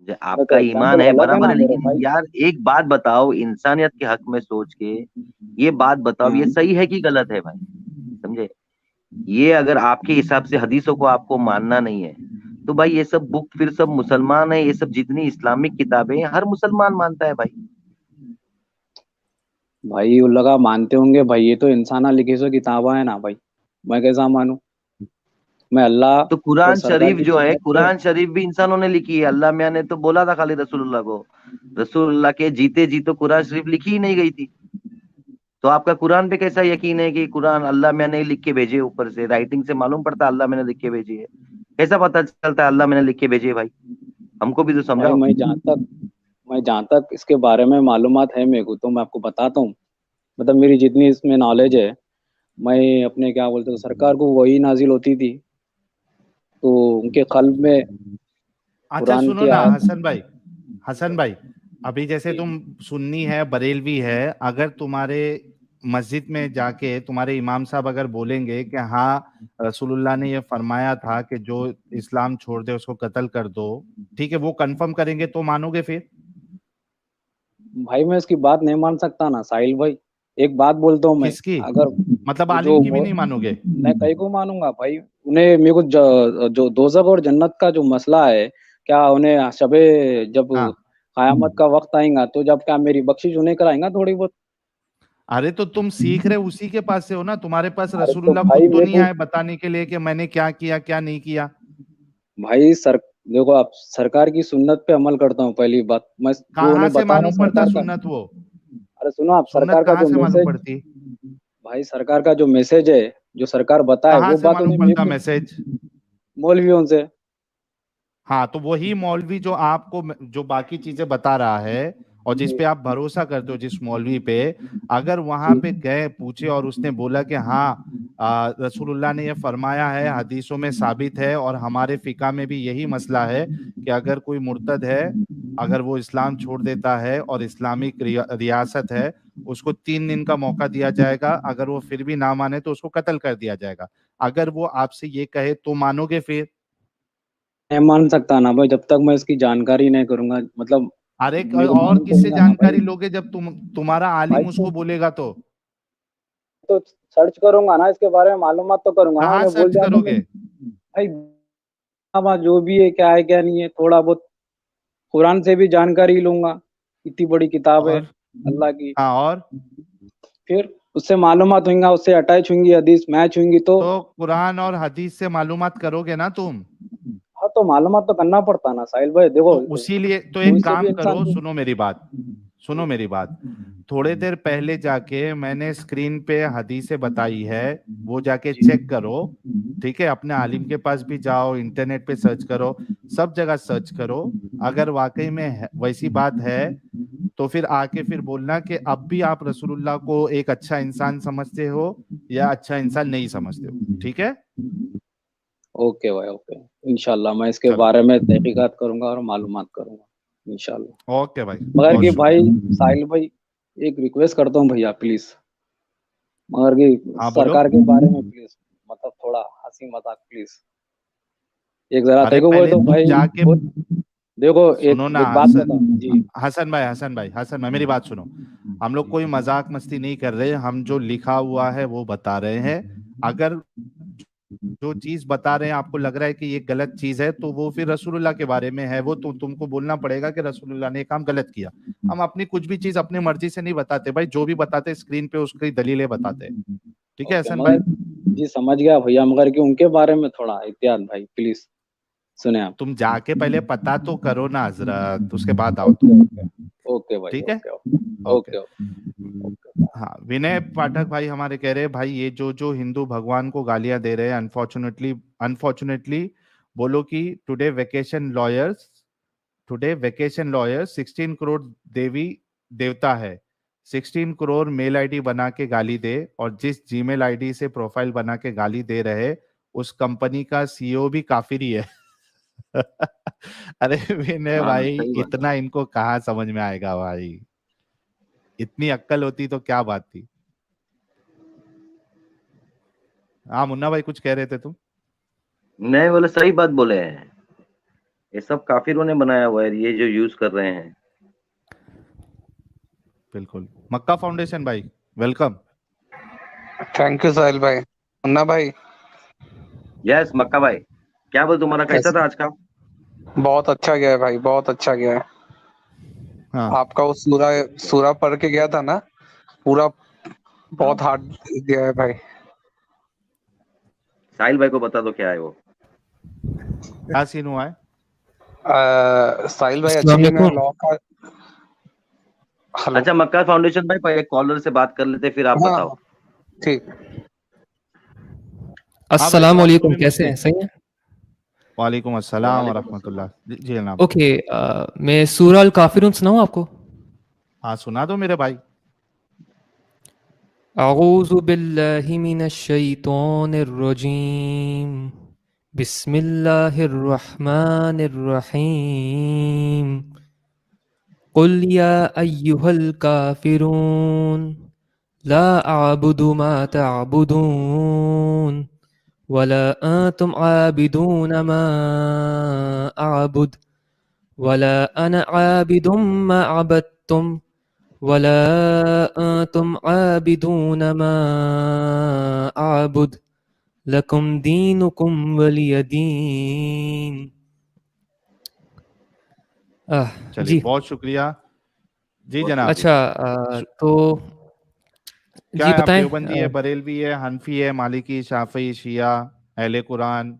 जो अरे आपका तो ईमान एग्जाम्पल है गलत है बराबर ना है, मेरे लेकिन भाई। यार एक बात बताओ, इंसानियत के हक में सोच के ये बात बताओ, ये हाँ सही है कि गलत है भाई? समझे? ये अगर आपके हिसाब से हदीसों को आपको मानना नहीं है, तो भाई ये सब बुक फिर सब मुसलमान है, ये सब जितनी इस्लामिक किताबें हैं हर मुसलमान मानता है भाई। भाई, वो लगा मानते होंगे भाई, ये तो इंसाना लिखी सो किताबा है ना भाई। मैं कैसा मानूं? मैं अल्लाह तो और कुरान सरकार शरीफ की जो है, सुन्नत पे। कुरान शरीफ भी इंसानों ने लिखी है, अल्लाह मियां ने तो बोला था खाली रसूलुल्लाह को। रसूलुल्लाह के जीते जी तो कुरान शरीफ लिखी ही नहीं गई थी। तो आपका कुरान पे कैसा यकीन है कि कुरान अल्लाह मैंने लिख के भेजे? ऊपर से राइटिंग से मालूम पड़ता है अल्लाह मैंने लिख के भेजी है। कैसा पता चलता है अल्लाह मैंने लिख के भेजी है भाई? हमको भी तो भाई समझाओ। मैं जहाँ तक इसके बारे में मालूमात है मेरे को, तो मैं आपको बताता हूँ। मतलब मेरी जितनी इसमें नॉलेज है, मैं अपने क्या बोलते हैं, सरकार को वही नाजिल होती थी, तो उनके कल्ब में अच्छा कुरान सुनो की ना आयत। हसन भाई, हसन भाई, अभी जैसे जी। तुम सुन्नी है बरेलवी है, अगर तुम्हारे मस्जिद में जाके तुम्हारे इमाम साहब अगर बोलेंगे कि हाँ रसूलुल्लाह ने ये फरमाया था कि जो इस्लाम छोड़ दे उसको कत्ल कर दो, ठीक है, वो कंफर्म करेंगे तो मानोगे फिर? भाई मैं इसकी बात नहीं मान सकता ना साहिल भाई। एक बात बोलता हूँ मैं। किसकी? अगर मतलब आलिम जो की भी नहीं मानोगे? मैं कहीं को मानूंगा भाई। उन्हें मेरे को जो दोजख और जन्नत का जो मसला है, क्या उन्हें शबे जब हाँ। कयामत का वक्त आएगा, तो जब क्या मेरी बख्शिश उन्हें कराएगा थोड़ी बहुत? अरे तो तुम सीख रहे उसी के पास से हो ना, तुम्हारे पास अरे तो रसूलुल्लाह भाई खुद तो मेरे नहीं को, आए बताने के लिए कि मैंने क्या किया क्या नहीं किया। भाई सर, देखो आप, सरकार की सुन्नत पे अमल करता हूँ पहली बात मैं। जो कहाँ उन्हें से बता रहा मालूम हूँ पड़ता सरकार का। सुन्नत वो? अरे सुनो आप, सुन्नत सरकार का कहाँ जो से मालूम मैसेज, पड़ती? भाई सरकार का जो मैसेज है, जो सरकार बताए कहाँ वो से बात मालूम उन्हें पड़ता मैसेज? मौलवियों से। हाँ तो वही मौलवी जो आपको जो बाकी चीजें बता रहा है और जिस जी। पे आप भरोसा करते हो, जिस मौलवी पे, अगर वहां जी। पे गए पूछे और उसने बोला कि हाँ रसूलुल्लाह ने ये फरमाया है, हदीसों में साबित है और हमारे फिका में भी यही मसला है कि अगर कोई मुर्तद है, अगर वो इस्लाम छोड़ देता है और इस्लामिक रियासत है, उसको 3 दिन का मौका दिया जाएगा, अगर वो फिर भी ना माने तो उसको कत्ल कर दिया जाएगा। अगर वो आपसे ये कहे तो मानोगे फिर? नहीं मान सकता ना भाई, जब तक मैं इसकी जानकारी नहीं करूंगा, मतलब अरे मेरे को और मालूम तो किससे होगा ना भाई। जानकारी लोगे जब तुम्हारा भाई आलिम उसको बोलेगा तो? तो सर्च करूंगा ना, इसके बारे में मालूमत तो करूंगा ना, कहाँ उन्हें बोल सर्च दिया तो मैं। करोगे? भाई अब जो भी है क्या नहीं है, थोड़ा बहुत कुरान से भी जानकारी लूंगा। इतनी बड़ी किताब है और अल्लाह की। हाँ, और फिर उससे मालूमात होंगे, उससे अटैच होंगी, हदीस मैच होंगी तो। तो कुरान और हदीस से मालूमात करोगे ना तुम? हाँ, तो मालूमात तो करना पड़ता ना साहिल भाई, देखो। तो उसी लिए तो कोई एक से भी काम इंसान करो, को। सुनो मेरी बात, सुनो मेरी बात। थोड़े देर पहले जाके मैंने स्क्रीन पे हदीसें बताई है, वो जाके जी। चेक करो। ठीक है, अपने आलिम के पास भी जाओ, इंटरनेट पे सर्च करो, सब जगह सर्च करो। अगर वाकई में वैसी बात है तो फिर आके फिर बोलना कि अब भी आप रसूलुल्लाह को एक अच्छा इंसान समझते हो या अच्छा इंसान नहीं समझते हो। ठीक है? ओके भाई, ओके। इंशाल्लाह मैं इसके चलो। बारे में तहकीकात करूंगा और मालूमात करूंगा इंशाल्लाह। ओके भाई, मगर बहुत कि भाई, शुक्रिया। साहिल भाई, एक रिक्वेस्ट करता हूँ भैया प्लीज। मगर कि हाँ बोलो। सरकार के बारे में प्लीज, मतलब थोड़ा हंसी मजाक प्लीज। एक जरा अरे देखो, वो पहले तो तुम भाई जाके वो, देखो एक सुनो ना एक बात हसन, बताओ जी। हसन भाई, हसन भाई, हसन भाई, मेरी बात सुनो। हम लोग कोई मजाक मस्ती नहीं कर रहे, हम जो लिखा हुआ है वो बता रहे हैं। अगर जो चीज बता रहे हैं आपको लग रहा है कि ये गलत चीज है, तो वो फिर रसूलुल्लाह के बारे में है, वो तुमको बोलना पड़ेगा कि रसूलुल्लाह ने ये काम गलत किया। हम अपनी कुछ भी चीज अपनी मर्जी से नहीं बताते भाई, जो भी बताते स्क्रीन पे उसकी दलीलें बताते हैं। ठीक है ओके हसन भाई? मगर, जी समझ गया भैया, मगर कि उनके बारे में थोड़ा एहतियात भाई प्लीज, सुने आप। तुम जाके पहले पता तो करो ना हजरत, उसके बाद आओ ओके, तुम। ओके। ओके भाई, ठीक है? Okay, okay. Okay. Okay, okay. हाँ, विनय पाठक भाई हमारे कह रहे हैं भाई ये जो जो हिंदू भगवान को गालियां दे रहे हैं, अनफॉर्चुनेटली, अनफॉर्चुनेटली बोलो कि टुडे वेकेशन लॉयर्स 16 करोड़ देवी देवता है, 16 करोड़ मेल आईडी बना के गाली दे, और जिस जीमेल आईडी से प्रोफाइल बना के गाली दे रहे उस कंपनी का सीईओ भी काफिर ही है। अरे विनय हाँ भाई, सही बात है। इतना इनको कहाँ समझ में आएगा भाई? इतनी अक्कल होती तो क्या बात थी। हाँ मुन्ना भाई, कुछ कह रहे थे तुम? नहीं बोले, सही बात बोले हैं। ये सब काफिरों ने बनाया हुआ है, ये जो यूज कर रहे हैं। बिल्कुल। मक्का फाउंडेशन भाई, वेलकम। थैंक यू साहिल भाई। मुन्ना भाई यस मक्का भाई, क्या बोल, तुम्हारा कैसा कैसे? था आज का? बहुत अच्छा गया है भाई, बहुत अच्छा गया है। हाँ आपका वो सूरा सूरा पढ़ के गया था ना, पूरा बहुत हार्ड गया है भाई। साहिल भाई को बता दो क्या है वो। क्या सीन हुआ है? साहिल भाई अस्सलाम एक्चुअली मैं वालेकुम। लॉ का। हेलो। अच्छा मक्का फाउंडेशन भाई, पहले कॉलर से बात कर लेते फिर आप हाँ बताओ। ठीक। अस्सलाम आपको वालेकुम, भी कैसे मुझसे। हैं? सही है। वालेकुम अस्सलाम वालेकुम वरहमतुल्लाह। अस्सलाम। जी जनाब। ओके, मैं सूरह अल काफिरून सुनाऊं आपको? हाँ सुना दो मेरे भाई। अऊज़ु बिल्लाहि मिनश शैतानिर रजीम। बिस्मिल्लाहिर रहमानिर रहीम। कुल या अय्युहल काफिरून ला अअबुदु मा तअबुदून वला अंतुम आबिदून मा अअबुद वला अना आबिदुम मा अबदतुम वला अंतुम आबिदून मा अअबुद लकुम दीनुकुम वलिय दीन। चलिए जी बहुत शुक्रिया। जी बहुत जनाब। शुक्रिया। अच्छा, तो क्या जी है आप, बताएं। देवबंदी है, बरेलवी है, हनफी है, मालिकी, शाफी, शिया, अहले कुरान,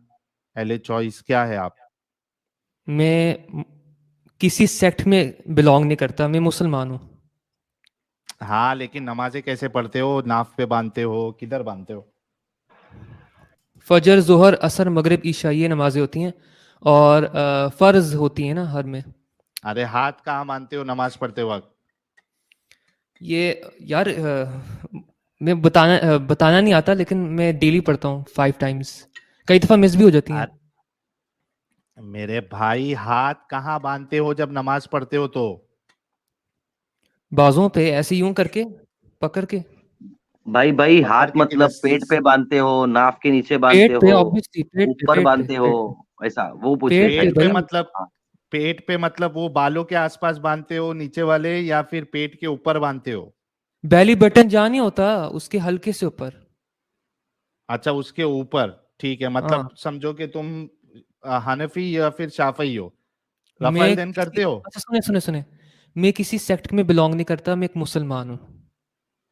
अहले चॉइस, क्या है आप? मैं किसी सेक्ट में बिलोंग नहीं करता, मैं मुसलमान हूँ। हाँ लेकिन नमाजें कैसे पढ़ते हो? नाफ पे बांधते हो, किधर बांधते हो? फजर, जोहर, असर, मगरिब, ईशा, ये नमाजें होती हैं और फ़र्ज होती हैं ना हर में। अरे हाथ कहाँ बांधते हो नमाज पढ़ते वक्त? ये यार मैं बताना नहीं आता, लेकिन मैं डेली पढ़ता हूँ 5 टाइम्स। कई दफ़ा मिस भी हो जाती हैं। मेरे भाई हाथ कहाँ बांधते हो जब नमाज पढ़ते हो तो? बाजुओं पे ऐसे यूं करके पकड़ के। भाई भाई पकड़ हाथ के मतलब किधर? पेट पे बांधते हो, नाफ के नीचे बांधते पेट पे, हो, ऑब्वियसली पेट पे, ऊपर पेट पे, बांधते हो, पेट पे, ऐसा वो पूछ रहे पेट पे पेट साहिल पे भाई। भाई। मतलब, हाँ। पेट पे मतलब वो बालों के आसपास बांधते हो नीचे वाले, या फिर पेट के ऊपर बांधते हो? बेली बटन जहाँ नहीं होता, उसके हल्के से ऊपर। अच्छा उसके ऊपर। ठीक है, हाँ। मतलब समझो कि तुम हनफी या फिर शाफी हो। मैं रफाइल देन किसी करते हो? अच्छा, सुने सुने सुने, मैं किसी सेक्ट में बिलोंग नहीं करता, मैं एक मुसलमान हूँ।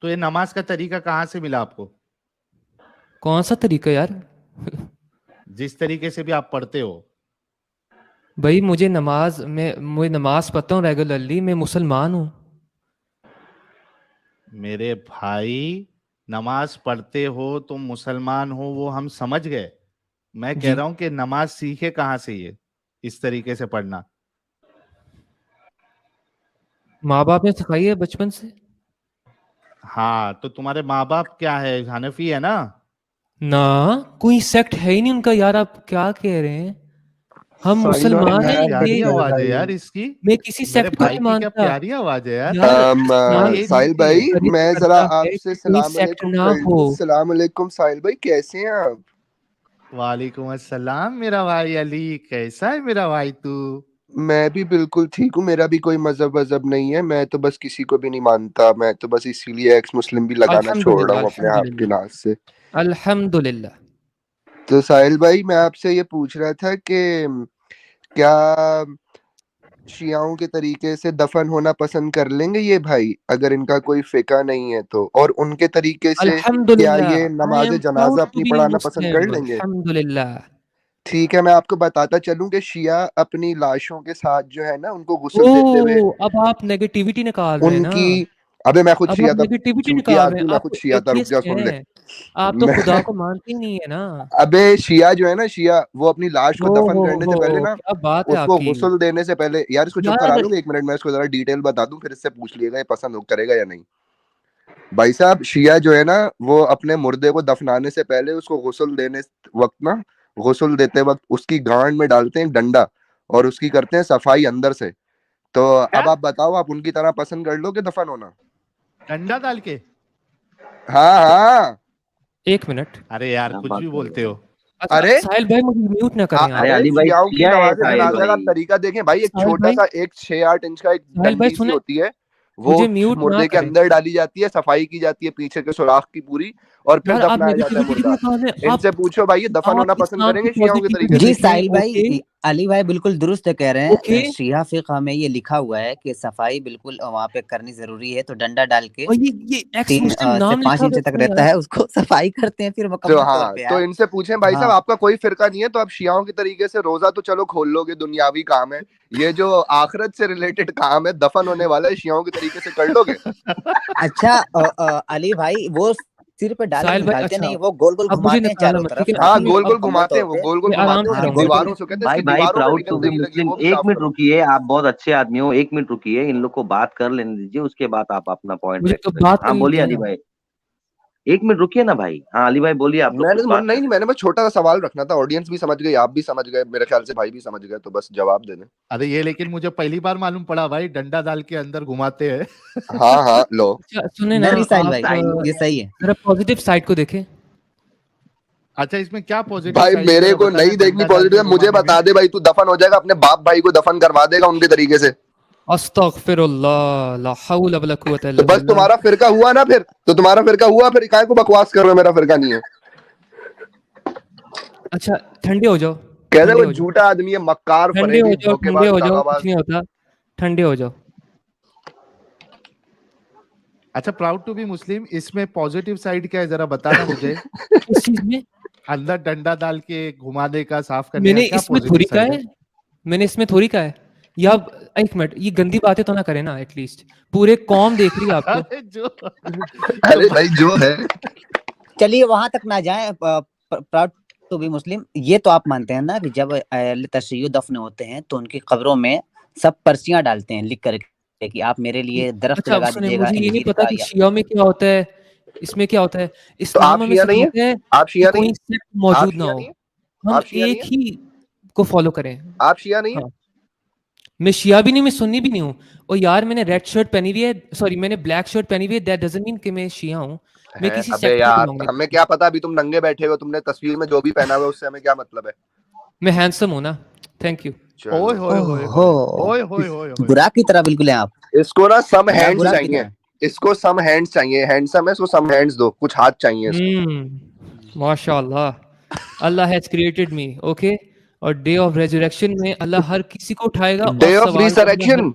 तो ये नमाज का तरीका कहाँ से मिला आपको? कौन सा तरीका यार? जिस तरीके से भी आप पढ़ते हो। भाई मुझे नमाज पढ़ता हूँ रेगुलरली, मैं मुसलमान हूँ। मेरे भाई नमाज पढ़ते हो, तुम मुसलमान हो, वो हम समझ गए। मैं कह जी, रहा हूं कि नमाज सीखे कहाँ से ये इस तरीके से पढ़ना? माँ बाप ने सिखाई है बचपन से। हाँ तो तुम्हारे माँ बाप क्या है, हनफी है ना? ना, कोई सेक्ट है ही नहीं उनका यार, आप क्या कह रहे हैं? हम साहिल भाई मुसलमान कितनी हैं। नया ये प्यारी सेक्ट है आवाज है यार भाई। इसकी। मैं किसी मेरे सेक्ट को भाई नहीं की क्या मानता प्यारी आवाज है यार। यार। इस्लाम बड़ी साहिल मीठी है। भाई, encourage मैं जरा करता है आपसे कि कोई सलाम सेक्ट अलैकुम ना कर हो। लूं। सलाम अलैकुम साहिल भाई, कैसे हैं आप? वालेकुम अस्सलाम मेरा भाई अली, कैसा है मेरा भाई तू? मैं भी बिल्कुल ठीक हूँ। मेरा भी कोई मजहब वजहब नहीं है, मैं तो बस किसी को भी नहीं मानता। मैं तो बस इसीलिए एक्स मुस्लिम भी लगाना छोड़ रहा अल्हम्दुलिल्लाह, हूँ अपने आप के अल्हम्दुलिल्लाह, नाज से। अल्हम्दुलिल्लाह। तो साहिल भाई, मैं आपसे ये पूछ रहा था कि क्या शियाओं के तरीके से दफन होना पसंद कर लेंगे ये भाई, अगर इनका कोई फिका नहीं है तो? और उनके तरीके से क्या अल्हम्दुलिल्लाह, ये आई नमाज एम जनाजा प्राउड टू अपनी बी पढ़ाना पसंद कर मुस्लिम। लेंगे? अल्हम्दुलिल्लाह। ठीक है, मैं आपको बताता चलूं कि शिया अपनी लाशों के साथ जो है ना, उनको गुस्ल देते हुए अब आप नेगेटिविटी निकाल रहे हैं ना। उनकी। अबे मैं खुद अब शिया आप था। नेगेटिविटी झूठी निकाल रहे हैं, आदमी, मैं आप खुद तो शिया था, रुक जा एथियस्ट सुन ले। हैं। आप तो मैं खुदा को मानते ही नहीं है ना। अबे शिया जो है ना, शिया वो अपनी लाश को हो दफन करने से पहले ना, क्या बात है उसको आपकी गुस्ल देने से पहले, यार इसको चुप करा यार। लोगे 1 मिनट? मैं इसको जरा डिटेल बता दूं, फिर इससे पूछ लिएगा ये पसंद करेगा या नहीं। भाई साहब, शिया जो है ना, वो अपने मुर्दे को दफनाने से पहले उसको गुस्ल देने वक्त ना, गुस्ल देते वक्त उसकी गांड में डालते हैं एक डंडा, और उसकी करते हैं सफाई अंदर से। तो क्या? अब आप बताओ, आप उनकी तरह पसंद कर लो कि दफन होना? डंडा डाल के? हाँ हाँ। 1 मिनट। अरे यार क्या कुछ बात भी कर रहे बोलते हो? हो। अच्छा अरे साहिल भाई मुझे म्यूट ना करें आप। अरे अरे अली भाई शियाओं की किया है नमाज़ें साहिल जनाज़ा का भाई। तरीका देखें भाई, एक साहिल छोटा भाई सा एक 6-8 इंच का एक साहिल भाई डंडी सी सुने, होती है, वो मुझे म्यूट ना मुर्दे के करें अंदर डाली जाती है, सफाई की जाती है पीछे के सुराख की पूरी, और फिर यार। आप दफनाया जाता है नेगेटिविटी मुर्दा। कितने काम है इनसे आप पूछो भाई ये दफन होना पसंद इस्लाम की करेंगे शियाओं के पॉजिटिविटी तरीके से? जी देखें। साहिल भाई, ओके अली भाई बिल्कुल दुरुस्त कह रहे हैं। ओके शिया फिक़्ह में ये लिखा हुआ है कि सफाई बिल्कुल वहां पे करनी जरूरी है, तो डंडा डाल के और ये एक्स 3 मुस्लिम से नाम 5 लिखा हुआ इंच है तक इसमें रहता यार। है, उसको सफाई करते हैं फिर तो मुकम्मल तौर हाँ, पे तो यार। इनसे पूछें भाई साहब हाँ आपका कोई फिरका नहीं है तो आप शियाओं के तरीके से रोजा तो चलो खोल लोगे, दुनियावी काम है, ये जो आखिरत से रिलेटेड काम है, दफन होने वाला है, शियाओं के तरीके से कर लोगे? अच्छा अली भाई वो सिर पे डाल के साहिल भाई निकालते अच्छा नहीं, वो गोल गोल अब मुझे घुमाते हैं निकालना चारों मत, तरफ ठीक है। हाँ, अच्छा मैं गोल गोल अब मुकम्मल घुमाते हैं, तौर वो पे। गोल गोल मैं घुमाते आराम हैं, से हाँ उसकी रहूंगा, गोल ठीक दीवारों है। से कहते हैं, भाई इसकी भाई दीवारों पे प्राउड टू निकलते बी नहीं लगी है, मुस्लिम, वो भी एक साफ मिनट करो। रुकिए, आप बहुत अच्छे आदमी हो, 1 मिनट रुकिए, इन लोग को बात कर लेने दीजिए, उसके बाद आप अपना पॉइंट मुझे रख तो करिए। बात हाँ करनी बोलिए थी अली ना। भाई, 1 मिनट रुकिए ना भाई। हाँ अली भाई बोलिए, आप तो मैंने खुद तो बात कर नहीं, मैंने बस छोटा सा सवाल रखना था, ऑडियंस भी समझ गई, आप भी समझ गए, मेरे ख्याल से भाई भी समझ गए, तो बस जवाब दे दें। अरे ये लेकिन मुझे पहली बार मालूम पड़ा भाई, डंडा डाल के अंदर घुमाते हैं। हाँ हाँ, लो। अच्छा सुने ना नहीं साहिल आप भाई साहिल ये सही है। जरा पॉजिटिव साइड को देखें। अच्छा इसमें क्या पॉजिटिव भाई साइड है मेरे जरा को बताना, नहीं देखनी डंडा डाल के पॉजिटिव, मुझे घुमाने में। बता दे भाई, तू दफन हो जाएगा, अपने बाप भाई को दफन करवा देगा उनके तरीके से, अस्तगफिरुल्लाह ला हौला वला कुव्वता तो इल्ला बस बिल्लाह। तुम्हारा फिरका हुआ ना, फिर तो तुम्हारा फिरका हुआ, फिर काहे को बकवास कर रहे हो, मेरा फिरका नहीं है। अच्छा ठंडे हो जाओ, कहते ठंडे वो हो जाओ, झूठा आदमी है, मक्कार, ठंडे हो फरेबी, जाओ, ठंडे धोखेबाज, हो जाओ, कुछ दगाबाज। नहीं होता, ठंडे हो जाओ। अच्छा प्राउड टू बी मुस्लिम, इसमें पॉजिटिव साइड क्या है जरा बताना मुझे। इस चीज में अंदर डंडा डाल के घुमाने का, साफ करने मैंने का क्या इसमें पॉजिटिव थोड़ी का साइड है, है? मैंने इसमें थोड़ी का है। या एक मिनट, ये गंदी बातें तो ना करें ना, एटलीस्ट पूरे कौम देख रही है आपको। अरे जो अरे भाई जो है, चलिए वहां तक ना जाए। प्राउड टू बी मुस्लिम, ये तो आप मानते हैं ना कि जब अहले तशय्युअ दफन होते हैं तो उनकी कब्रों में सब पर्चियां डालते हैं लिख करके कि आप मेरे लिए दरख्त अच्छा लगा सुने, दीजिएगा मुझे ये नहीं इंजीर पता का कि या शिया में क्या होता है, इसमें क्या होता है। तो आप इस्लाम में शिया नहीं है? सिखाते हैं आप कि शिया नहीं कोई है? सेक्ट आप मौजूद ना शिया हो, नहीं है? हम आप शिया नहीं एक है? ही को फॉलो करें। आप शिया नहीं है? हाँ मैं शिया भी नहीं, मैं सुन्नी भी नहीं हूँ। और यार मैंने रेड शर्ट पहनी हुई है, सॉरी मैंने ब्लैक शर्ट पहनी हुई है, दैट डजंट मीन कि मैं शिया हूँ। मैं है किसी अबे सेक्ट को यार, बिलोंग नहीं हमें करता। क्या पता, अभी तुम नंगे बैठे हो, तुमने तस्वीर में जो भी पहना हुआ है उससे हमें क्या मतलब है। मैं हैंडसम हूँ ना, थैंक यू। ओए चलो, होए होए ओहो, होए होए होए होए। बुरा की तरह बिल्कुल हैं आप, इसको ना सम हैंड्स बुरा की चाहिए, तरह। इसको सम हैंड्स चाहिए, हैंडसम है, इसको सम हैंड्स दो, कुछ हाथ चाहिए इसको। माशाल्लाह, अल्लाह हैज क्रिएटेड मी, ओके। और डे ऑफ रेजरेक्शन में अल्लाह हर किसी को उठाएगा और डे ऑफ सवाल करेगा रिसरेक्शन,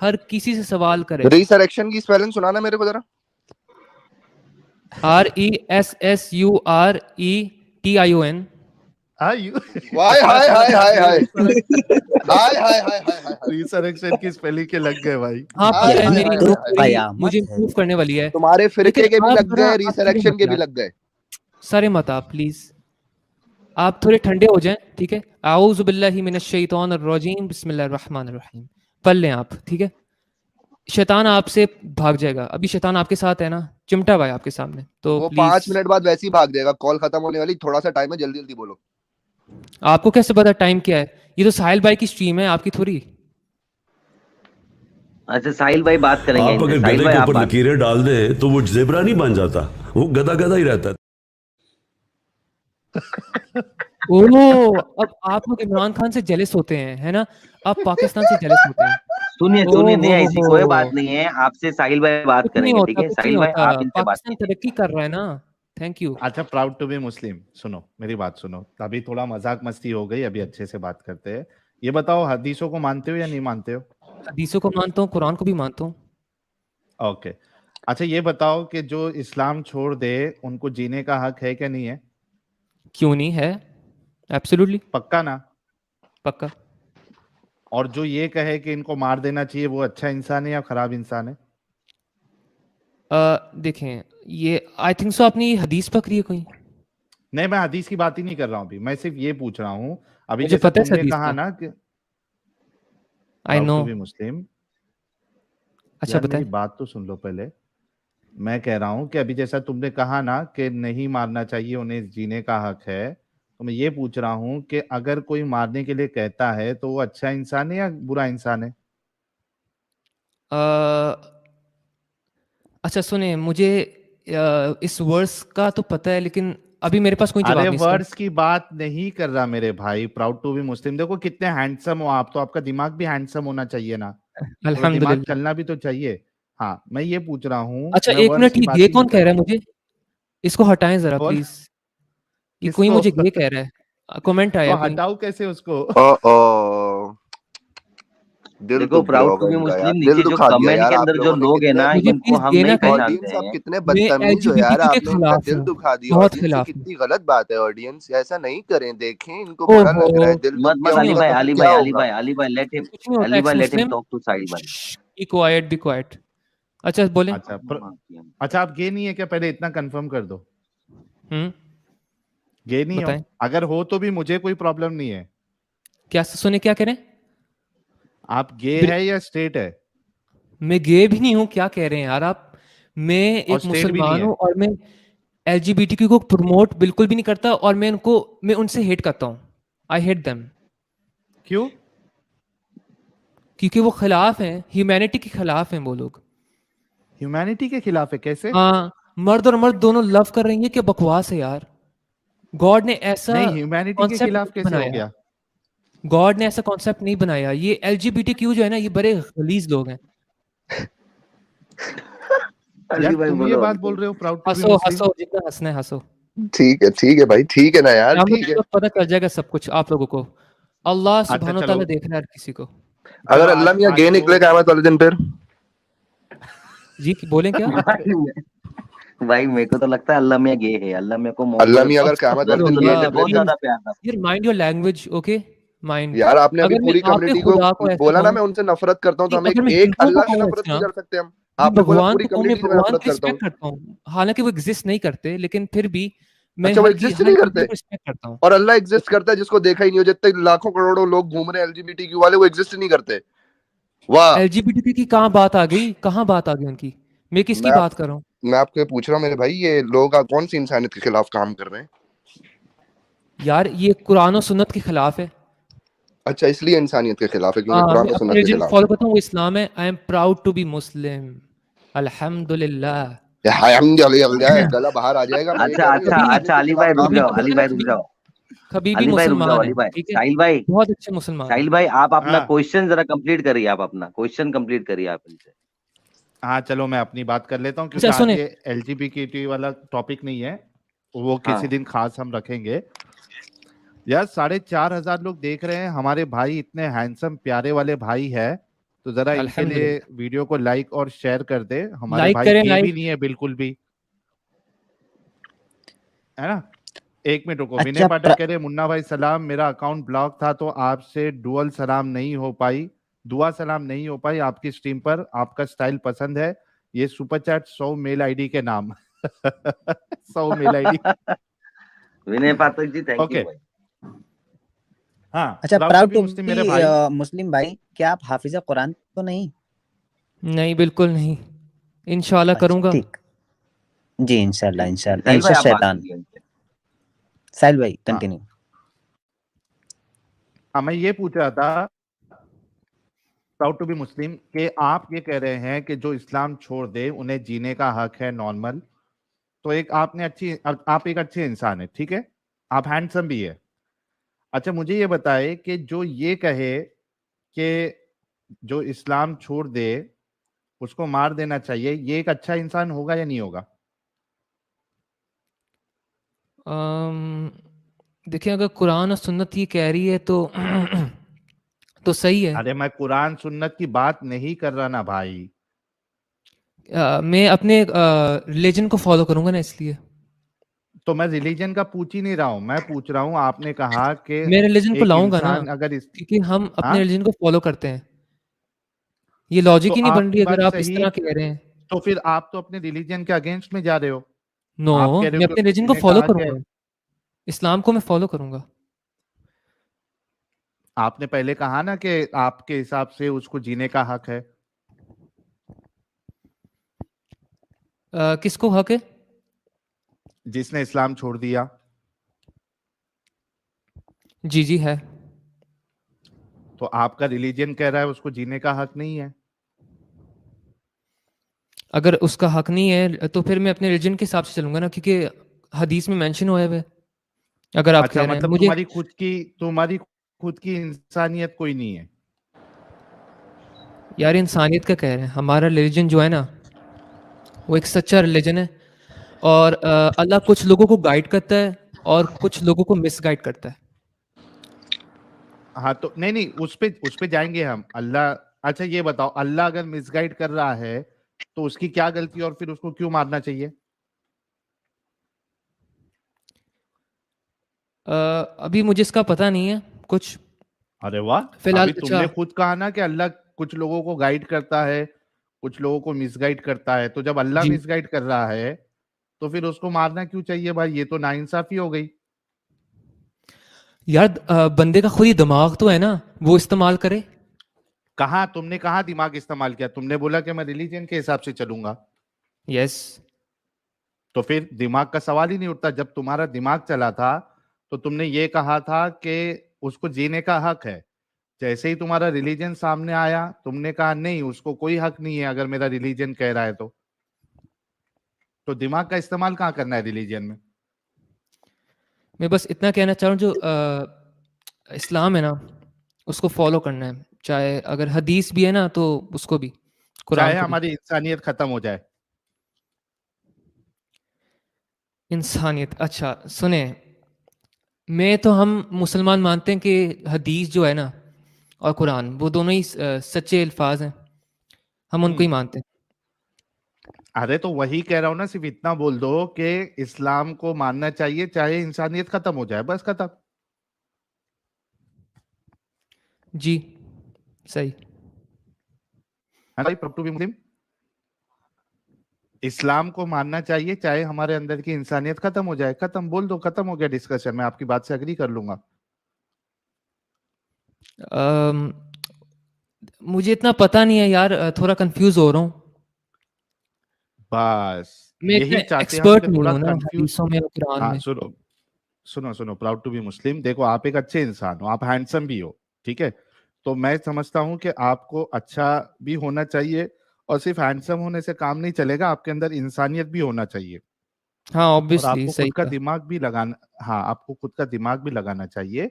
हर किसी से सवाल करेगा। रिसरेक्शन की स्पेलिंग सुनाना मेरे को जरा। RESSURETION। हाय हाय हाय हाय हाय हाय हाय हाय हाय रिसरेक्शन की स्पेलिंग के लग गए भाई। हाँ हाय पता है, हाय मेरी हाय तो हाय। कयामत मुझे है। इम्प्रूव करने वाली है। तुम्हारे फिरके लेकिन के भी आप लग जरा गए, आप ठंडे रिसरेक्शन मत के भी यार, लग गए। सारे मत आप प्लीज, आप थोड़े ठंडे हो जाएं, ठीक है। आऊज़ु बिल्लाहि मिनश शैतानिर रजीम, बिस्मिल्लाहिर रहमानिर रहीम पढ़ लें आप, ठीक है। शैतान आपसे भाग जाएगा, अभी शैतान आपके साथ है ना, चिमटा भाई आपके सामने, तो वो 5 प्लीज। मिनट बाद वैसे ही भाग जाएगा, कॉल खत्म होने वाली, थोड़ा सा टाइम है, जल्दी जल्दी बोलो। आपको कैसे पता टाइम क्या है? ये तो साहिल भाई की स्ट्रीम है, आपकी थोड़ी। अच्छा साहिल भाई बात करेंगे आप इनसे, अगर साहिल गधे भाई के आप ऊपर बात। लकीरें डाल दे तो वो जेबरा नहीं बन जाता, वो गधा गधा ही रहता है। ओह अब आप लोग इमरान खान से जेलस होते हैं, है ना, आप पाकिस्तान से जेलस होते हैं। सुनिए सुनिए, नहीं ऐसी कोई बात ओहो, नहीं है, आपसे साहिल भाई बात कुछ नहीं करेंगे, ठीक होता, है कुछ नहीं साहिल भाई होता, आप इनसे बात पाकिस्तान तरक्की कर रहा है ना, थैंक यू। अच्छा प्राउड टू बी मुस्लिम, सुनो मेरी बात सुनो, अभी थोड़ा मजाक मस्ती हो गई, अभी अच्छे से बात करते हैं। ये बताओ हदीसों को मानते हो या नहीं मानते हो? हदीसों को मानता हूँ, कुरान को भी मानता हूँ। ओके, अच्छा ये बताओ कि जो इस्लाम छोड़ दे उनको जीने का हक है क्या नहीं है? क्यों नहीं है, एब्सोल्युटली, पक्का ना? पक्का। और जो ये कहे कि इनको मार देना चाहिए वो अच्छा इंसान है या खराब इंसान है? देखें, ये आई थिंक सो आपने ये हदीस पकड़ी है कोई? नहीं मैं हदीस की बात ही नहीं कर रहा हूँ, अभी मैं सिर्फ ये पूछ रहा हूँ। अभी मुझे जैसे पता है तुमने हदीस कहा का, ना कि I proud no. To be Muslim, अच्छा यार बताएं। मेरी बात तो सुन लो पहले। मैं कह रहा हूँ कि अभी जैसा तुमने कहा ना कि नहीं मारना चाहिए, उन्हें जीने का हक है, तो मैं ये पूछ रहा हूँ कि अगर कोई मारने के लिए कहता है तो वो अच्छा इंसान है या बुरा इंसान है? अच्छा सुने, मुझे इस वर्स का तो पता है, लेकिन अभी मेरे पास कोई जवाब अरे नहीं इसका। वर्ड्स की बात नहीं कर रहा मेरे भाई, प्राउड टू बी मुस्लिम, देखो कितने हैंडसम हो आप, तो आपका दिमाग भी हैंडसम होना चाहिए ना, थोड़ा दिमाग अल्हम्दुलिल्लाह। चलना भी तो चाहिए। हाँ मैं ये पूछ रहा हूँ, अच्छा मैं एक वर्ड्स मिनट, की ये बात गे ही नहीं कौन कर कह रहा रहा। है मुझे? इसको हटाएं जरा कौन? प्लीज। कि कोई किसको? मुझे गे कह रहा है, कमेंट तो आया कोई। हटाओ कैसे उसको? ओ दिल देखो दुख गया प्राउड टू होगा बी इनका यार, मुस्लिम दिल नीचे जो दुखा दिया कमेंट यार के आप अंदर जो लोगों ने, लोग हैं कितने ना, मुझे इनको प्लीज हम गे ना नहीं कहें। पहचानते ऑडियंस, आप हैं। कितने मैं बदतमीज हो यार, एलजीबीटी के आपने इनका खिलाफ दिल हूँ, दुखा दिया बहुत ऑडियंस, ये खिलाफ हूँ। कितनी गलत बात है ऑडियंस, ऐसा नहीं करें, देखें इनको बुरा लग रहा है, ओहो, दिल मत दुख मत गया कुछ नहीं अली होगा भाई, होता, तो फिर अली क्या भाई, अली होगा। भाई, अली भाई, कुछ नहीं होता अली एक्स भाई, let him Muslim. Talk to Sahil भाई। Be quiet, be quiet. अच्छा बोलें। अच्छा अच्छा, आप गे नहीं है क्या? पहले इतना कंफर्म कर दो, गे नहीं हो? बताएं अगर हो तो भी मुझे कोई प्रॉब्लम नहीं है। क्या सुने, क्या कह रहे हैं? आप गे है या स्ट्रेट है? मैं गे भी नहीं हूँ, क्या कह रहे हैं यार आप? मैं और एक स्ट्रेट भी नहीं मुसलमान है? हूँ और मैं एलजीबीटी को प्रमोट बिल्कुल भी नहीं करता, और मैं उनसे हेट करता हूँ। I hate them. क्यों? क्योंकि वो खिलाफ हैं, ह्यूमैनिटी के खिलाफ हैं वो लोग। ह्यूमैनिटी के खिलाफ है? कैसे? हाँ, मर्द और मर्द दोनों लव कर रही हैं, क्या बकवास है यार। गॉड ने ऐसा नहीं, ह्यूमैनिटी के कॉन्सेप्ट खिलाफ नहीं कैसे हो बनाया। गया? गॉड ने ऐसा कॉन्सेप्ट नहीं बनाया। ये एलजीबीटीक्यू जो है ना, ये बड़े गलीज लोग हैं। यार अली भाई तुम ये बोलो बात अभी बोल तो। रहे हो प्राउड टू बी हंसो मुस्लिम? हंसो, जितना हंसना है हंसो। ठीक है भाई, ठीक है ना यार, क़यामत ठीक के है। वक्त पता चल जाएगा सब कुछ आप लोगों को। अल्लाह अच्छा सुब्हानो चलो, तआला देख रहा है हर किसी को। अगर चलो अल्लाह आज मियाँ आज गे तो निकले क़यामत वाले दिन फिर? जी बोलें क्या? भाई मेरे को तो लगता है अल्लाह मियाँ गे है, अल्लाह मियाँ को अल्लाह मियाँ अगर क़यामत वाले दिन गे अस्तगफिरुल्लाह, निकले बहुत फिर? प्लीज ज्यादा प्यार था। यार mind your language, okay? Mind. यार आपने अभी अगर मैं पूरी आपके कम्युनिटी को खुदा को ऐसे बोला ना, कहूँ, मैं उनसे नफरत करता हूँ, तो नहीं, हम अगर मैं एक हिंदुओं को अल्लाह से कहूँ नफरत ऐसे नहीं ना, कर सकते हम? मैं आपने बोला भगवान पूरी को कहूँ, मैं कम्युनिटी से मैं भगवान नफरत की करता हूँ। रिस्पेक्ट करता हूँ, हालांकि वो एग्जिस्ट नहीं करते, लेकिन फिर भी मैं अच्छा वो हर एग्जिस्ट ही हर नहीं चीज करते? को रिस्पेक्ट करता हूँ। और अल्लाह एग्जिस्ट करता है जिसको देखा ही नहीं हो, जितने लाखों करोड़ों लोग घूम रहे हैं एलजीबीटीक्यू वाले, वो एग्जिस्ट नहीं करते। वाह। एलजीबीटी की कहाँ बात आ गई, कहाँ बात आ गई उनकी? मैं किसकी मैं बात कर रहा हूँ? मैं आपको पूछ रहा हूँ मेरे भाई, ये लोग कौन सी इंसानियत के खिलाफ काम कर रहे हैं? यार ये कुरान और सुन्नत के खिलाफ है। अच्छा इसलिए इंसानियत के खिलाफ है, क्योंकि हाँ, कुरान मैं और अपने सुन्नत के रिलीजन को खिलाफ फॉलो है। करता हूँ, वो इस्लाम है। I am proud to be Muslim, अल्हम्दुलिल्लाह। गला बाहर आ जाएगा, मैं ये अच्छा कह रहा हूँ ये अच्छा कभी इंसानियत अच्छा, के अली खिलाफ भाई रुक काम कभी जाओ, क्यों अली कर भाई रहे रुक हैं? जाओ, कभी भी अली भाई रुक जाओ, मुसलमान है, अली भाई, ठीक है? साहिल भाई, बहुत अच्छे मुसलमान है। साहिल भाई आप अपना हाँ क्वेश्चन जरा कंप्लीट करिए, आप अपना क्वेश्चन कंप्लीट करिए आप इनसे। हाँ, चलो मैं अपनी बात कर लेता हूँ, क्योंकि अच्छा आज सुने, ये एलजीबीटी वाला टॉपिक नहीं है, वो हाँ किसी दिन खास हम रखेंगे। यार 4,500 लोग देख रहे हैं, हमारे भाई इतने हैंडसम प्यारे वाले भाई है, तो जरा इनके लिए अल्हम्दुलिल्लाह। वीडियो को लाइक और शेयर कर दे। हमारे लाइक भाई करें, गे भी लाइक। नहीं है बिल्कुल भी, है ना? एक मिनट रुको, विनय अच्छा पाठक कह रहे मुन्ना भाई सलाम, मेरा अकाउंट ब्लॉक था तो आपसे डुअल सलाम नहीं हो पाई, दुआ सलाम नहीं हो पाई आपकी स्ट्रीम पर, आपका स्टाइल पसंद है, ये सुपर चैट 100 मेल आईडी के नाम। 100 mail ID. Vinay Pathak ji, thank you okay, भाई। हाँ अच्छा proud to proud be to Muslim be मेरे भाई। मुस्लिम भाई, क्या आप हाफिजा कुरान तो नहीं? नहीं, बिल्कुल नहीं। इंशाल्लाह अच्छा करूंगा। ठीक, जी इंशाल्लाह ठीक है, इंशाल्लाह, साहिल भाई इंशा आप बात शैतान। करिए इनसे। साहिल भाई हाँ कंटिन्यू। हाँ, मैं ये पूछ रहा था प्राउड टू बी मुस्लिम कि आप ये कह रहे हैं कि जो इस्लाम छोड़ दे उन्हें जीने का हक है नॉर्मल, तो एक आपने अच्छी, आप एक अच्छे इंसान है, ठीक है, आप हैंडसम भी है। अच्छा मुझे ये बताए कि जो ये कहे कि जो इस्लाम छोड़ दे उसको मार देना चाहिए, ये एक अच्छा इंसान होगा या नहीं होगा? देखिए, अगर कुरान और सुन्नत ये कह रही है तो तो सही है। अरे मैं कुरान सुन्नत की बात नहीं कर रहा ना भाई, मैं अपने रिलीजन को फॉलो करूंगा ना, इसलिए। तो मैं रिलीजन का पूछ ही नहीं रहा हूँ, मैं पूछ रहा हूँ आपने कहा कि मैं रिलीजन को एक लाऊंगा ना, इंसान अगर इस, क्योंकि हम अपने हाँ रिलीजन को फॉलो करते हैं। ये तो लॉजिक ही नहीं बन आपकी रही अगर बात आप इस सही, तरह कह रहे हैं। तो फिर आप तो अपने रिलीजन के अगेंस्ट में जा रहे हो। नो, आप कह रहे मैं हो कि अपने उसको रिलीजन को जीने का फॉलो हक है। करूंगा, इस्लाम को मैं फॉलो करूंगा। आपने पहले कहा ना कि आपके हिसाब से उसको जीने का हक है। किसको हक है? जिसने इस्लाम छोड़ दिया। जी जी है। तो आपका रिलीजन कह रहा है उसको जीने का हक नहीं है। अगर उसका हक नहीं है तो फिर मैं अपने रिलीजन के हिसाब से चलूंगा ना, क्योंकि हदीस में मेंशन हुए हुए, अगर आप अच्छा, कह रहे हैं। मतलब मुझे तुम्हारी खुद की इंसानियत कोई नहीं है। यार इंसानियत का कह रहे हैं, हमारा रिलीजन जो है ना वो एक सच्चा रिलीजन है, और अल्लाह कुछ लोगों को गाइड करता है और कुछ लोगों को मिसगाइड करता है। हाँ, तो नहीं, उस पे जाएंगे हम। अल्लाह, अच्छा ये बताओ, अल्लाह अगर मिसगाइड कर रहा है तो उसकी क्या गलती है और फिर उसको क्यों मारना चाहिए? अभी मुझे इसका पता नहीं है कुछ अरे वाह, फिलहाल। अभी अच्छा, तुमने खुद कहा ना कि अल्लाह कुछ लोगों को गाइड करता है, कुछ लोगों को मिसगाइड करता है। तो जब अल्लाह जी मिसगाइड कर रहा है तो फिर उसको मारना क्यों चाहिए भाई? ये तो नाइंसाफी हो गई। यार, बंदे का खुद ही दिमाग तो है ना, वो इस्तेमाल करे। कहा तुमने, कहा दिमाग इस्तेमाल किया? तुमने बोला कि मैं रिलीजन के हिसाब से चलूंगा। यस। तो फिर दिमाग का सवाल ही नहीं उठता। जब तुम्हारा दिमाग चला था तो तुमने ये कहा था कि उसको जीने का हक है। जैसे ही तुम्हारा रिलीजन सामने आया तुमने कहा नहीं, उसको कोई हक नहीं है अगर मेरा रिलीजन कह रहा है तो दिमाग का इस्तेमाल कहाँ करना है रिलीजन में? मैं बस इतना कहना चाह रहा हूँ, जो इस्लाम है ना उसको फॉलो करना है, चाहे अगर हदीस भी है ना तो उसको भी, कुरान चाहे को भी। हमारी इंसानियत खत्म हो जाए। इंसानियत, अच्छा सुने, मैं तो हम मुसलमान मानते हैं कि हदीस जो है ना और कुरान, वो दोनों ही सच्चे अल्फाज हैं, हम उनको ही मानते हैं। अरे तो वही कह रहा हूं ना, सिर्फ इतना बोल दो कि इस्लाम को मानना चाहिए चाहे इंसानियत खत्म हो जाए, बस खत्म। जी सही। है भाई, टू बी मुस्लिम, इस्लाम को मानना चाहिए चाहे हमारे अंदर की इंसानियत खत्म हो जाए। खत्म बोल दो, खत्म हो गया डिस्कशन। मैं आपकी बात से अग्री कर लूंगा। अम, मुझे इतना पता नहीं है यार, थोड़ा कंफ्यूज हो रहा हूँ। बस मैं इतना यही चाहते हम एक्सपर्ट कि नहीं थोड़ा हूँ ना कंफ्यूज। हदीसों में और कुरान हाँ, में। सुनो सुनो सुनो, प्राउड टू बी मुस्लिम। देखो, आप एक अच्छे इंसान हो, आप हैंडसम भी हो, ठीक है? तो मैं समझता हूं कि आपको अच्छा भी होना चाहिए, और सिर्फ हैंडसम होने से काम नहीं चलेगा, आपके अंदर इंसानियत भी होना चाहिए। हाँ और ऑब्वियसली, आपको सही खुद का था। दिमाग भी लगाना, हाँ, आपको खुद का दिमाग भी लगाना चाहिए।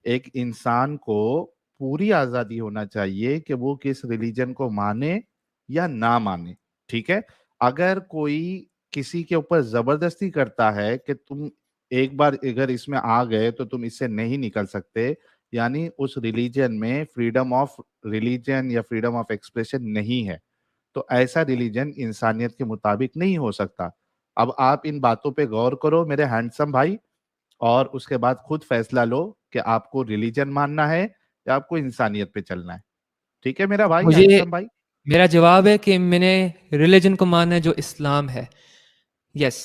एक इंसान को पूरी आजादी होना चाहिए कि वो किस रिलीजन को माने या ना माने, ठीक है? अगर कोई किसी के ऊपर जबरदस्ती करता है कि तुम एक बार अगर इसमें आ गए तो तुम इससे नहीं निकल सकते, यानी उस रिलीजन में फ्रीडम ऑफ रिलीजन या फ्रीडम ऑफ एक्सप्रेशन नहीं है, तो ऐसा रिलीजन इंसानियत के मुताबिक नहीं हो सकता। अब आप इन बातों पे गौर करो मेरे हैंडसम भाई, और उसके बाद खुद फैसला लो कि आपको रिलीजन मानना है या आपको इंसानियत पे चलना है। ठीक है मेरा भाई, मुझे, हैंडसम भाई? मेरा जवाब है कि मैंने रिलीजन को माना है जो इस्लाम है। Yes,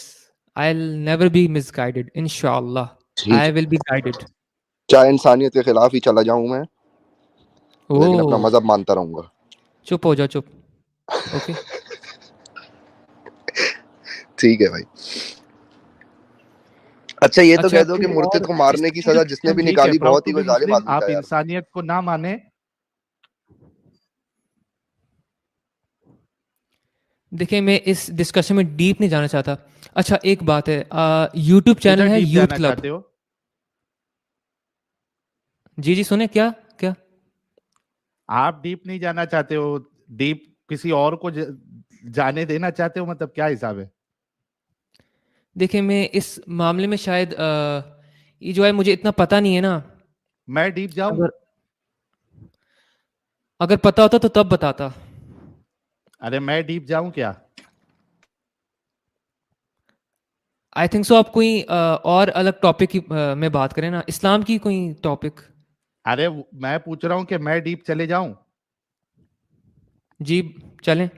I will never be misguided, इंशाल्लाह ठीक आई है, विल बी गाइडेड। चाहे इंसानियत के खिलाफ ही चला जाऊं मैं, लेकिन अपना ओ, मजहब मानता रहूंगा। चुप हो जाओ, चुप। ओके। ठीक है भाई। अच्छा, ये तो अच्छा, कह दो कि कोई मुर्तिद और को मारने की इसमें सजा जिसने भी ठीक है, निकाली प्राउड बहुत ही टू कोई बी जालिम मुस्लिम, आदमी आप था यार। इंसानियत को ना माने। देखिए, मैं इस डिस्कशन में डीप नहीं जाना चाहता। अच्छा एक बात है, यूट्यूब चैनल किधर है डीप यूथ जाना क्लब। चाहते हो? जी जी, सुने क्या क्या? आप डीप नहीं जाना चाहते हो? डीप किसी और को जाने देना चाहते हो, मतलब क्या हिसाब है? देखिए, मैं इस मामले में शायद ये जो है मुझे इतना पता नहीं है ना। मैं डीप जाऊं? अगर अगर पता होता तो तब बताता। अरे मैं डीप जाऊं क्या? आई थिंक सो, आप कोई और अलग टॉपिक की में बात करें ना, इस्लाम की कोई टॉपिक। अरे मैं पूछ रहा हूं कि मैं डीप चले जाऊं? जी चलें।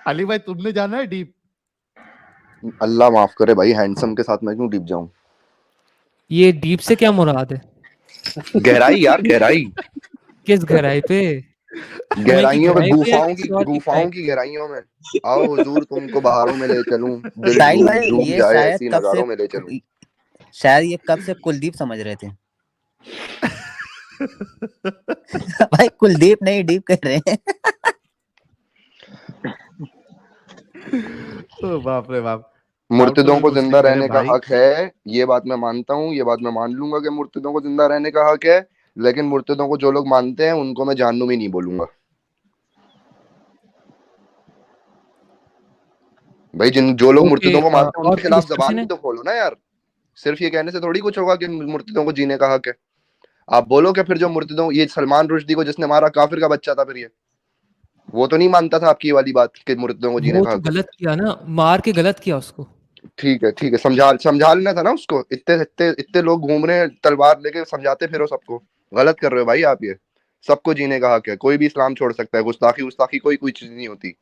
अली भाई, तुमने जाना है डीप? अल्लाह माफ करे भाई, हैंडसम के साथ मैं क्यों डीप जाऊं? ये डीप से क्या मुराद है? गहराई यार, गहराई। किस गहराई पे? कुएं की गहराइयों में, गहराई पे या किसी और की गहराई गुफाओं की गहराइयों में। आओ हुजूर, तुमको बहारों में ले चलूं, दिल साहिल भाई, डूब ये जाए शायद ऐसी कब से नजारों में ले चलूं। शायद ये कब से कुलदीप समझ रहे थे। भाई कुलदीप नहीं, डीप कह रहे हैं। ओ बाप रे बाप। मुर्तिदों को जिंदा मेरे रहने का भाई, हक है, ये बात मैं मानता हूँ, ये बात मैं मान लूंगा कि मुर्तिदों को जिंदा रहने का हक है, लेकिन मुर्तिदों को जो लोग मानते हैं उनको मैं जहन्नुमी नहीं बोलूंगा। भाई जो लोग ओके, मुर्तिदों को मानते हैं और उनके कोई खिलाफ डिस्कशन जबान भी है? तो खोलो ना यार। सिर्फ ये कहने से थोड़ी कुछ होगा कि मुर्तिदों को जीने का हक है। आप बोलो कि फिर जो मुर्तिदों, ये सलमान रुश्दी को जिसने मारा काफिर का बच्चा था, फिर ये वो तो नहीं मानता था आपकी ये वाली बात कि मुर्तिदों को जीने वो का तो हक है। गलत किया ना, मार के गलत किया उसको। ठीक है, समझा लेना था ना उसको। इतने इतने इतने लोग घूम रहे हैं तलवार लेके, समझाते फिरो सबको। गलत कर रहे हो भाई आप ये। सबको जीने का हक है, कोई भी इस्लाम छोड़ सकता है। गुस्ताखी कोई चीज नहीं होती,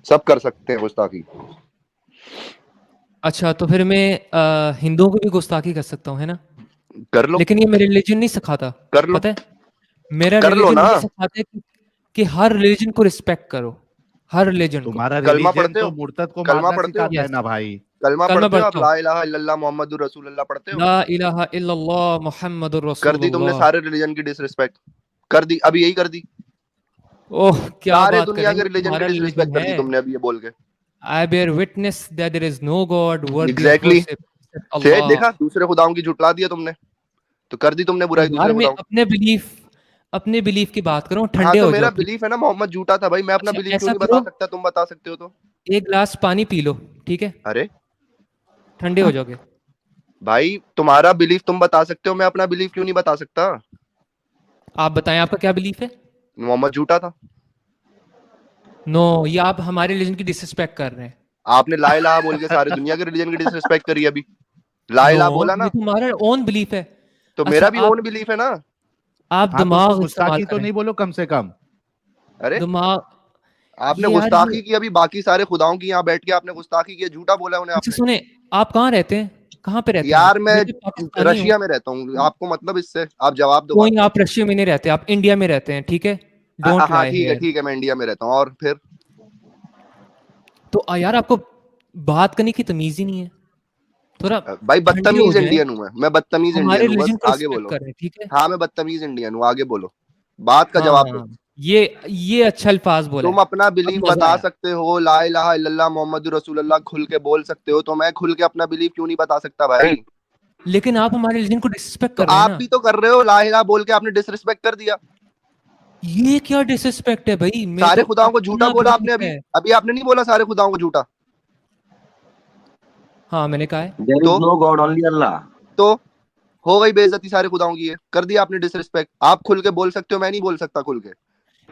सब कर सकते हैं गुस्ताखी। अच्छा, तो फिर मैं हिंदुओं को भी गुस्ताखी कर सकता हूँ, है ना? कर लो, लेकिन ये मेरा रिलीजन नहीं सिखाता, कर लो, पता है? मेरा कर लो रिलीजन ना। ये सिखाता है कि हर रिलीजन को रिस्पेक्ट करो, हर रिलीजन को। तुम्हारा कलमा रिलीजन पढ़ते तो हो? मुर्तद को कलमा मारना पढ़ते हो? सिखाता है यस, ना भाई। कलमा कल मैं पढ़ते हो आप? पढ़ता हूँ। ला इलाहा इल्लल्लाह मोहम्मदुर रसूलुल्लाह पढ़ते हो? ला इलाहा इल्लल्लाह मुहम्मदुर कर दी तुमने रसूलुल्लाह। सारे रिलीजन की डिसरिस्पेक्ट। कर दी, अभी यही कर दी। ओह, क्या सारे बात कर दुनिया रहे हैं, के ये रिलीजन की तुम्हारा डिसरिस्पेक्ट रिलीजन कर दी है। तुमने अभी ये बोल के। I bear witness that there is no God worthy of exactly worship except से Allah. देखा, दूसरे खुदाओं की झुटला दिया तुमने, तो कर दी तुमने तो बुराई यार दूसरे मैं खुदाओं की। अपने बिलीफ की बात करूं, हाँ ठंडे तो हो मेरा जाओ प्लीज। बिलीफ है ना मोहम्मद झूठा था भाई, मैं अपना अच्छा, बिलीफ क्यों ऐसा नहीं बता करो, सकता? तुम बता सकते हो तो। एक गिलास पानी पी लो, ठीक है? अरे ठंडे हो जाओगे। भाई, तुम्हारा बिलीफ तुम बता सकते हो, मैं अपना बिलीफ क्यों नहीं बता सकता? आप बताएं, आपका क्या बिलीफ है? मोहम्मद झूठा था। नो, ये आप हमारे रिलीजन की डिसरिस्पेक्ट कर रहे हैं। आपने ला इलाहा बोल के सारे दुनिया के रिलीजन की डिसरिस्पेक्ट करी अभी। ला नो, इलाहा बोला ये ना, तुम्हारा ओन बिलीफ है। तो अच्छा, मेरा भी ओन बिलीफ है ना। आप हाँ तो उसको दिमाग इस्तेमाल गुस्ताखी तो करें, नहीं बोलो कम से कम। अरे दिमाग। आपने ये यार, ये गुस्ताखी की अभी, बाकी सारे खुदाओं की यहाँ बैठ के आपने गुस्ताखी की, झूठा बोला उन्हें अच्छा आपने। सुने, आप कहाँ रहते हैं? कहाँ पे रहते हैं आप? यार मैं मैं तो पाकिस्तानी हूँ। रशिया में रहता हूँ, आपको मतलब इससे? आप जवाब दो बात कोई, का। आप रशिया में नहीं रहते, आप इंडिया में रहते हैं, ठीक है? डोंट हाँ लाई ठीक है हियर। ठीक है, मैं इंडिया में रहता हूँ, और फिर? तो यार, आपको बात करने की तमीज ही नहीं है। थोड़ा भाई ठंडे हो बदतमीज जाएं, इंडियन हूँ मैं बदतमीज हमारे इंडियन हूँ, बस रिलीजन को आगे रिस्पेक्ट बोलो। करें, ठीक है? हाँ मैं बदतमीज इंडियन हूँ, आगे बोलो, बात का हाँ जवाब दो। हाँ, ये अच्छा अल्फाज बोला तुम है, अपना अब बिलीफ मजा बता आया। सकते हो, ला इलाहा इल्लल्लाह मोहम्मदुर रसूलुल्लाह खुल के बोल सकते हो, तो मैं खुल के अपना बिलीफ क्यों नहीं बता सकता भाई? लेकिन आप हमारे रिलीजन को डिसरिस्पेक्ट तो कर रहे हैं आप ना। भी तो कर रहे हो, ला इलाहा बोल के आपने डिसरिस्पेक्ट कर दिया। ये क्या डिसरिस्पेक्ट है भाई? मैं सारे तो खुदाओं को झूठा अपना बोला बिलीफ आपने अभी। है। अभी आपने नहीं बोला सारे खुदाओं को झूठा? हाँ, मैंने कहा है। देयर तो इज नो गॉड ओनली अल्लाह। तो हो गई बेइज्जती सारे खुदाओं की, है कर दिया आपने डिसरिस्पेक्ट। आप खुल के बोल सकते हो, मैं नहीं बोल सकता खुल के कि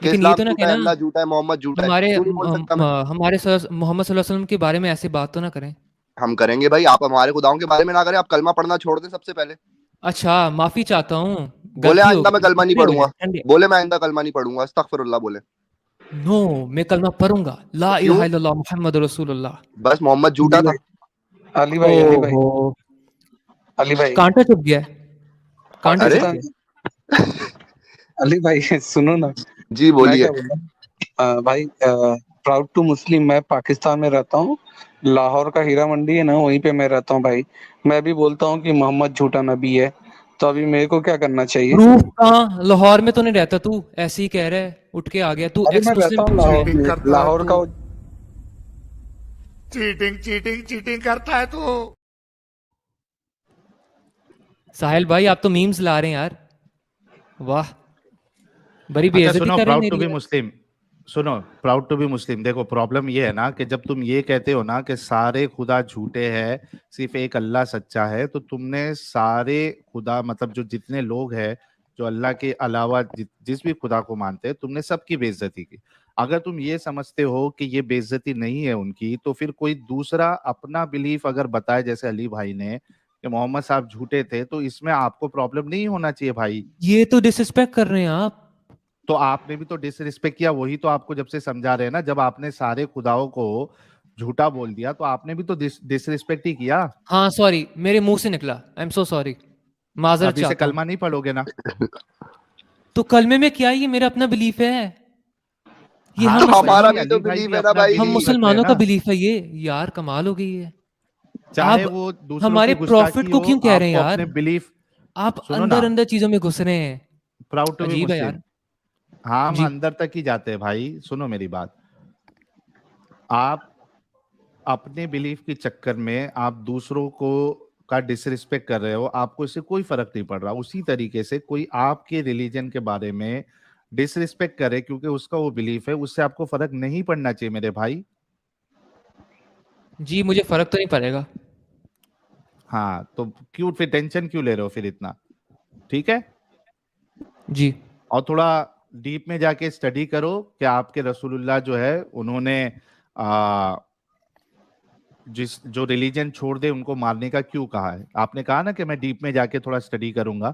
लेकिन ये इस्लाम तो ना झूठा है, कहना, अल्लाह झूठा है, मोहम्मद झूठा है, हमारे क्यों नहीं बोल सकता मैं? मोहम्मद सल्लल्लाहु अलैहि वसल्लम के बारे में ऐसे बात तो ना करें। हम करेंगे भाई, आप हमारे खुदाओं के बारे में ना करें, आप कलमा पढ़ना छोड़ दें सबसे पहले। अच्छा, माफी चाहता हूँ, बोले गलती हो आइंदा मैं गई। कलमा नहीं ठंडे हो पढ़ूंगा, जाए, ठंडे। बोले मैं आइंदा कलमा नहीं पढ़ूंगा, अस्तगफिरुल्लाह बोले। नो, मैं कलमा पढ़ूंगा, ला क्यों? इलाहा इल्लल्लाह मुहम्मद रसूलुल्लाह। बस मोहम्मद झूठा था। अली भाई अली भाई ओहो, अली भाई कांटा चुभ गया है, कांटा चुभ अरे गया। अली भाई सुनो ना, जी मैं बोलिए। क्या बोल रहा हूँ भाई, प्राउड टू मुस्लिम, मैं पाकिस्तान में रहता हूँ, लाहौर का हीरा मंडी है ना, वहीं पे मैं रहता हूँ भाई। मैं भी बोलता हूँ कि मोहम्मद झूठा नबी है, तो अभी मेरे को क्या करना चाहिए? प्रूफ कहाँ? लाहौर में तो नहीं रहता तू, ऐसे ही कह रहा है, उठ के आ गया तू। अरे एक्स मैं रहता मुस्लिम हूँ क्यों लाहौर है? में, लाहौर का चीटिंग करता है तू। साहिल भाई, आप तो मीम्स ला रहे हैं यार, वाह, बड़ी अच्छा बेइज्जती सुनो, कर रहे हैं प्राउड टू मेरी बी यार। मुस्लिम, सुनो, प्राउड टू बी मुस्लिम। देखो प्रॉब्लम ये है ना कि जब तुम ये कहते हो ना कि सारे खुदा झूठे हैं, सिर्फ एक अल्लाह सच्चा है, तो तुमने सारे खुदा मतलब जो जितने लोग हैं जो अल्लाह के अलावा जिस भी खुदा को मानते हैं, तुमने सबकी बेइज्जती की। अगर तुम ये समझते हो कि ये बेइज्जती नहीं है उनकी, तो फिर कोई दूसरा अपना बिलीफ अगर बताए, जैसे अली भाई ने कि मोहम्मद साहब झूठे थे, तो इसमें आपको प्रॉब्लम नहीं होना चाहिए भाई। ये तो डिसरिस्पेक्ट कर रहे हैं आप। तो आपने भी तो डिसरिस्पेक्ट किया, वही तो आपको जब से समझा रहे हैं ना, जब आपने सारे खुदाओं को झूठा बोल दिया तो आपने भी तो डिसरिस्पेक्ट ही किया। हाँ सॉरी, मेरे मुंह से निकला, आई एम सो सॉरी, माजरत अभी से चाहता हूँ। कलमा नहीं पढ़ोगे ना? तो कलमे में क्या है? ये मेरा अपना बिलीफ है, ये हाँ तो हम तो हमारा वही भी तो अली भाई बिलीफ भी है ना अपना भाई। हम बिलीफ रख रहे हैं मुसलमानों का ना, बिलीफ है ये। यार कमाल हो गई है। चाहे आप वो दूसरों हमारे की प्रॉफिट गुस्ताखी को हो, क्यों कह रहे हैं आपको यार? अपने बिलीफ। आप सुनो अंदर ना, अंदर चीजों में घुस रहे हैं, प्राउड टू बी अजीब है मुस्लिम, यार। हम जी, अंदर तक ही जाते हैं भाई। सुनो मेरी बात, आप अपने बिलीफ के चक्कर में आप दूसरों को का डिसरिस्पेक्ट कर रहे हो, आपको इससे कोई फर्क नहीं पड़ रहा। उसी तरीके से कोई आपके रिलीजन के बारे में डिसरिस्पेक्ट करे क्योंकि उसका वो बिलीफ है, उससे आपको फर्क नहीं पड़ना चाहिए मेरे भाई। जी मुझे फर्क तो नहीं पड़ेगा। हाँ, तो क्यों फिर टेंशन क्यों ले रहे हो फिर इतना? ठीक है जी। और थोड़ा डीप में जाके स्टडी करो कि आपके रसूलुल्लाह जो है उन्होंने जो रिलीजन छोड़ दे उनको मारने का क्यों कहा है। आपने कहा ना कि मैं डीप में जाके थोड़ा स्टडी करूंगा,